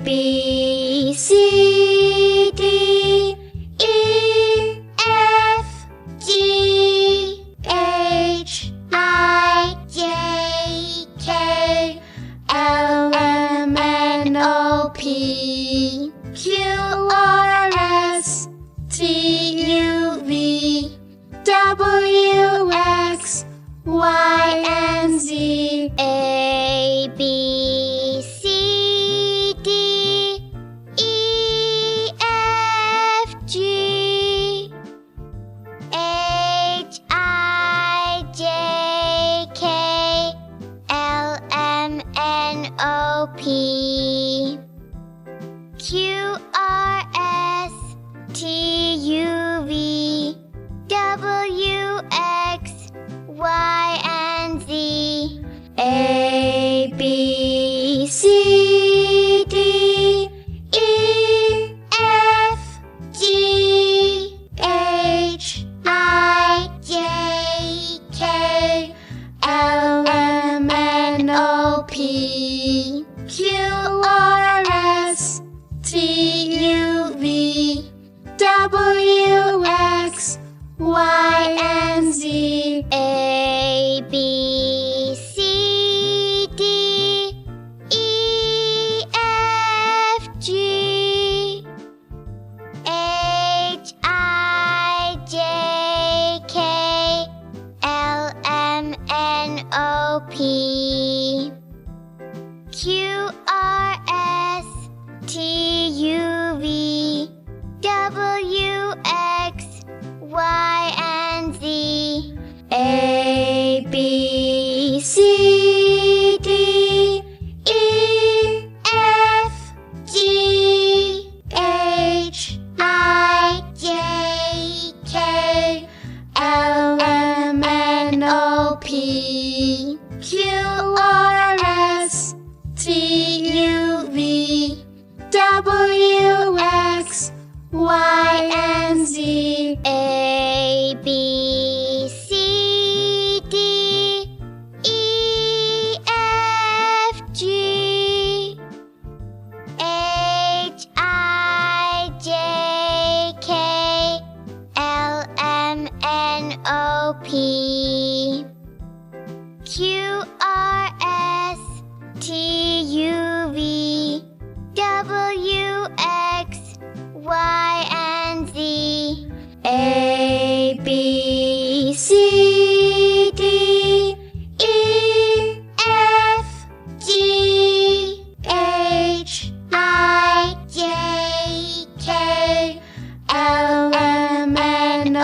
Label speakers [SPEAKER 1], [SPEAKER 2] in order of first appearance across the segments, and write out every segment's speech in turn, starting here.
[SPEAKER 1] B, C, D, E, F, G, H, I, J, K, L, M, N, O, P, Q, R, S, T, U, V, W, X, Y, and Z. A, B, C, D, E, F, G, H, I, J, K, L, M, N, O, P, Q, R, S, T, U, V, W, X, Y, and Z. A, B, C, D, E, F, G, H, I, J, K, L, M, N, O, P, Q, R, S, T, U, V, W, X, Y, and Z. A, B, C, D, E, F, G, H, I, J, K, L, M, N, O, P, Q, R, S, T, U, V, W, X, Y, and Z. A, B, C, D, E, F, G, H, I, J, K, L, M, N, O, P, Q, R, S, T, U, V, W, X, Y, and Z. A, B, C, D, E, F, G, H, I, J, K, L, M, N, O, P, Q, R, S, T, U, V, W, X, Y, and Z. A, B, C, D, E, F, G, H, I, J, K, L, M, N, O,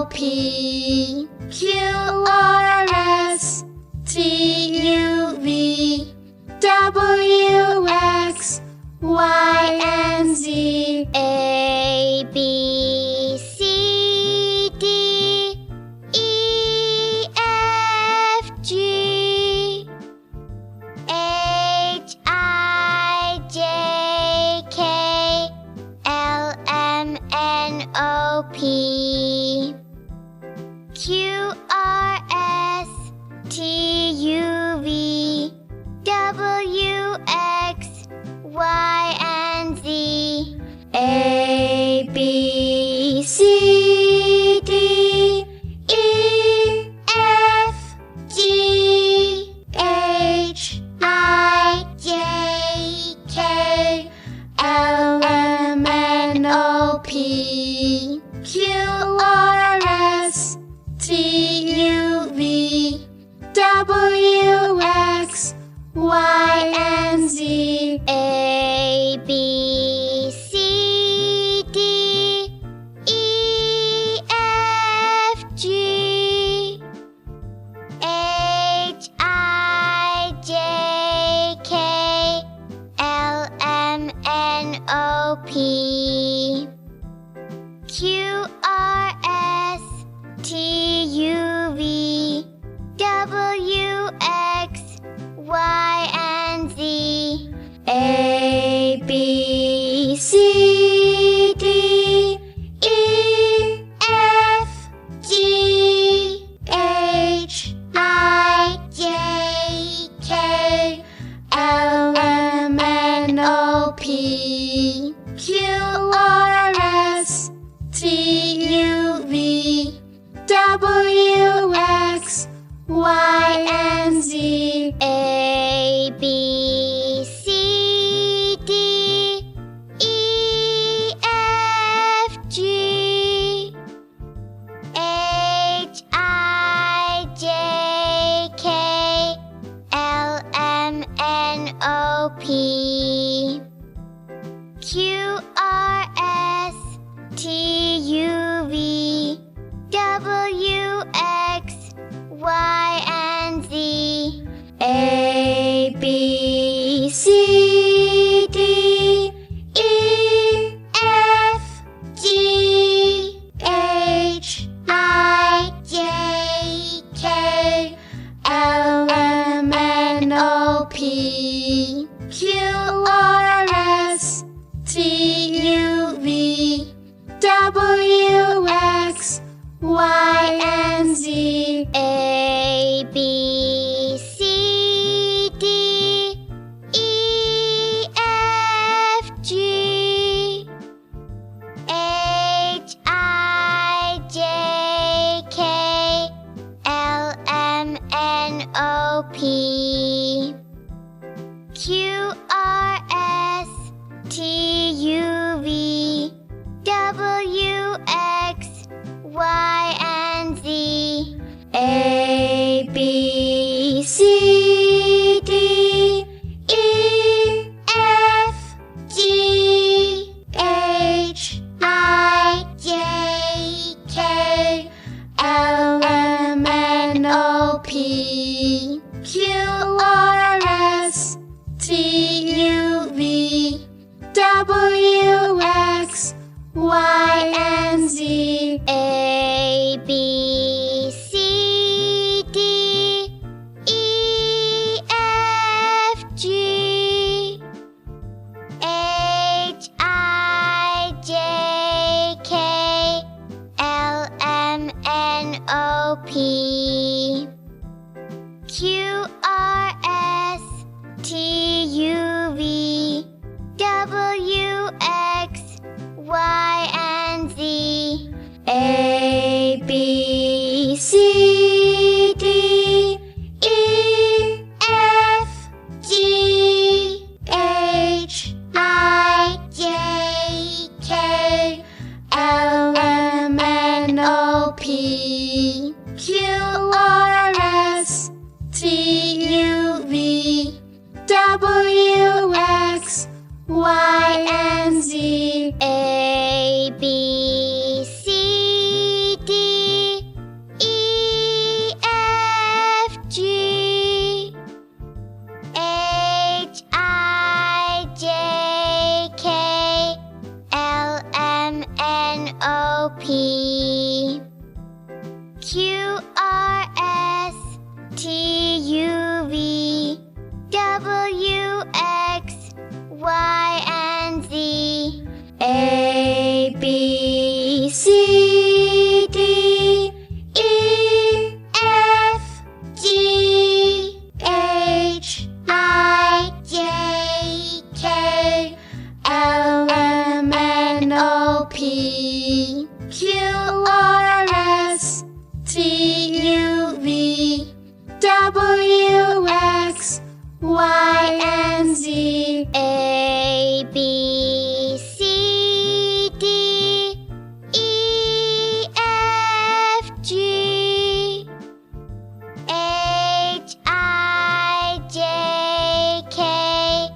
[SPEAKER 1] P, Q, R, S, T, U, V, W, X, Y, and Z. A, B, C, D, E, F, G, H, I, J, K, L, M, N, O, P, Q, R, S, T, U, V, W, X, Y, and Z. A, B, C, D, E, F, G, H, I, J, K, L, M, N, O, P, Q, R, S, T, U, V, W, X, Y, and Z. A, B, C, D, E, F, G, H, I, J, K, L, M, N, O, P, Q, R, S, T, U, V, W, X, Y, and Z. A, B, C, D, E, F, G, H, I, J, K, L, M, N, O, O P Q R S T U V W X Y and Z A B C D E F G H I J K L M N O P Q R S T U V W X Y and Z A B C D E F G H I J K L M N O P Q R S T U V W X Y and Z A B C D E F G H I J K L M N O P Q R S T U V W X Y and Z A B C D E F G H I J K L M N O P Q R S T U V W X Y and Z A B C D E F G H I J K L M N O P Q R S T U V W X Y and Z A B C D E F G H I J K L M N O P Q R S T U V W X Y and Z A B C D E F G H I J K L M N O P Q R S T U V W X Y and Z A B C D E F G H I J K L M N O P Q R S T U V W X Y and Z A B C D E F G H I J K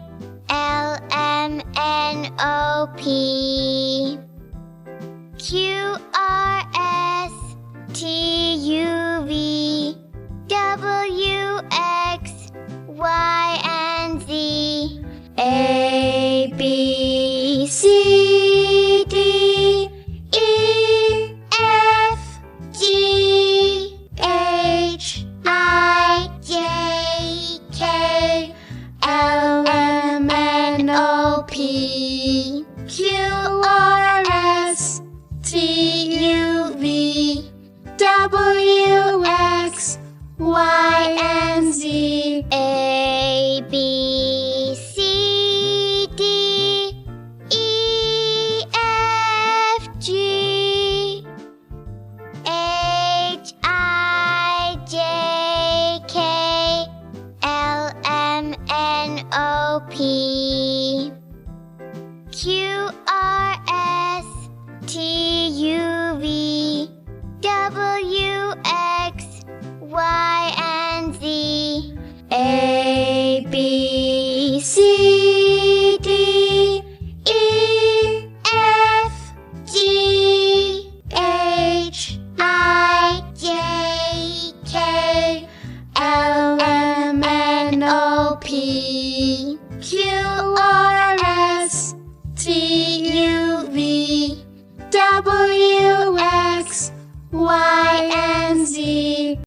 [SPEAKER 1] L M N O P Q R S T U V W X Y and Z A B C D E F G H I J K L M N O P Q R S T U V W X Y and Z A B C D O P Q R S T U V W